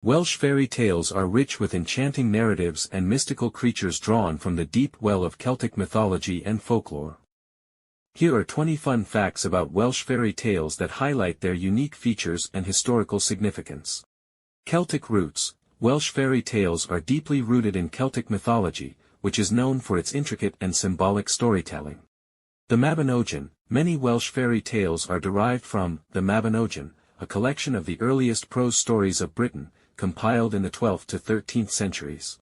Welsh fairy tales are rich with enchanting narratives and mystical creatures drawn from the deep well of Celtic mythology and folklore. Here are 20 fun facts about Welsh fairy tales that highlight their unique features and historical significance. Celtic roots. Welsh fairy tales are deeply rooted in Celtic mythology, which is known for its intricate and symbolic storytelling. The Mabinogion. Many Welsh fairy tales are derived from the Mabinogion, a collection of the earliest prose stories of Britain, compiled in the 12th to 13th centuries.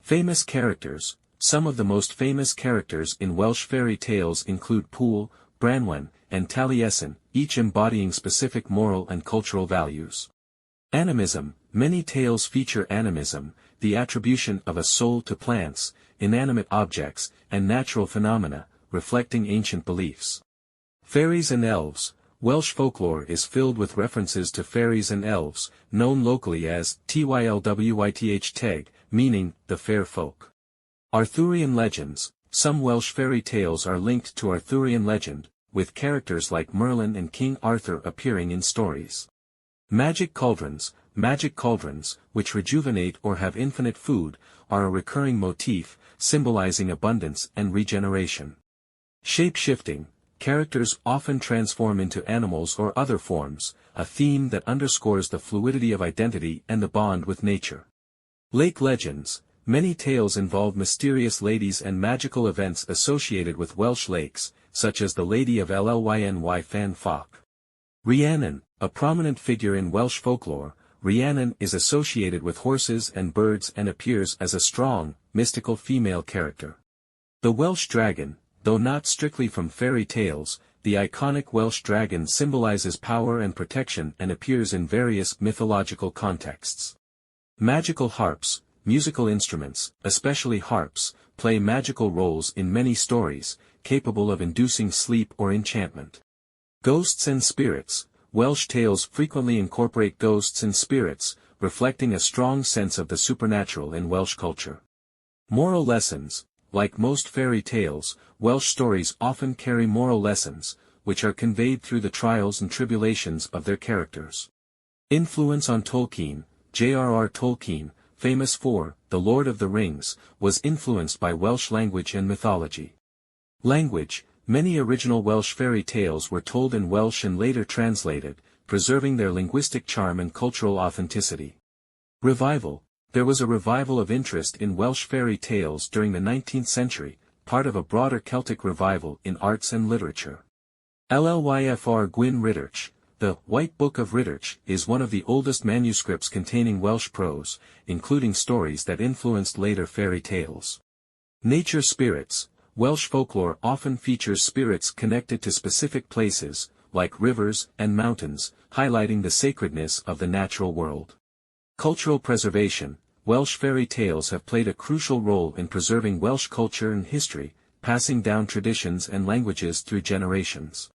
Famous characters. Some of the most famous characters in Welsh fairy tales include Pwyll, Branwen, and Taliesin, each embodying specific moral and cultural values. Animism. Many tales feature animism, the attribution of a soul to plants, inanimate objects, and natural phenomena, reflecting ancient beliefs. Fairies and elves. Welsh folklore is filled with references to fairies and elves, known locally as Tylwych Teg, meaning the fair folk. Arthurian legends. Some Welsh fairy tales are linked to Arthurian legend, with characters like Merlin and King Arthur appearing in stories. Magic cauldrons. Magic cauldrons, which rejuvenate or have infinite food, are a recurring motif, symbolizing abundance and regeneration. Shape-shifting. Characters often transform into animals or other forms, a theme that underscores the fluidity of identity and the bond with nature. Lake legends. Many tales involve mysterious ladies and magical events associated with Welsh lakes, such as the Lady of Llyny Fan Fach. Rhiannon. A prominent figure in Welsh folklore, Rhiannon is associated with horses and birds and appears as a strong, mystical female character. The Welsh dragon. Though not strictly from fairy tales, the iconic Welsh dragon symbolizes power and protection and appears in various mythological contexts. Magical harps. Musical instruments, especially harps, play magical roles in many stories, capable of inducing sleep or enchantment. Ghosts and spirits. Welsh tales frequently incorporate ghosts and spirits, reflecting a strong sense of the supernatural in Welsh culture. Moral lessons. Like most fairy tales, Welsh stories often carry moral lessons, which are conveyed through the trials and tribulations of their characters. Influence on Tolkien. J.R.R. Tolkien, famous for The Lord of the Rings, was influenced by Welsh language and mythology. Language. Many original Welsh fairy tales were told in Welsh and later translated, preserving their linguistic charm and cultural authenticity. Revival. There was a revival of interest in Welsh fairy tales during the 19th century, part of a broader Celtic revival in arts and literature. Llyfr Gwyn Rhydderch. The White Book of Rhydderch is one of the oldest manuscripts containing Welsh prose, including stories that influenced later fairy tales. Nature spirits. Welsh folklore often features spirits connected to specific places, like rivers and mountains, highlighting the sacredness of the natural world. Cultural preservation. Welsh fairy tales have played a crucial role in preserving Welsh culture and history, passing down traditions and languages through generations.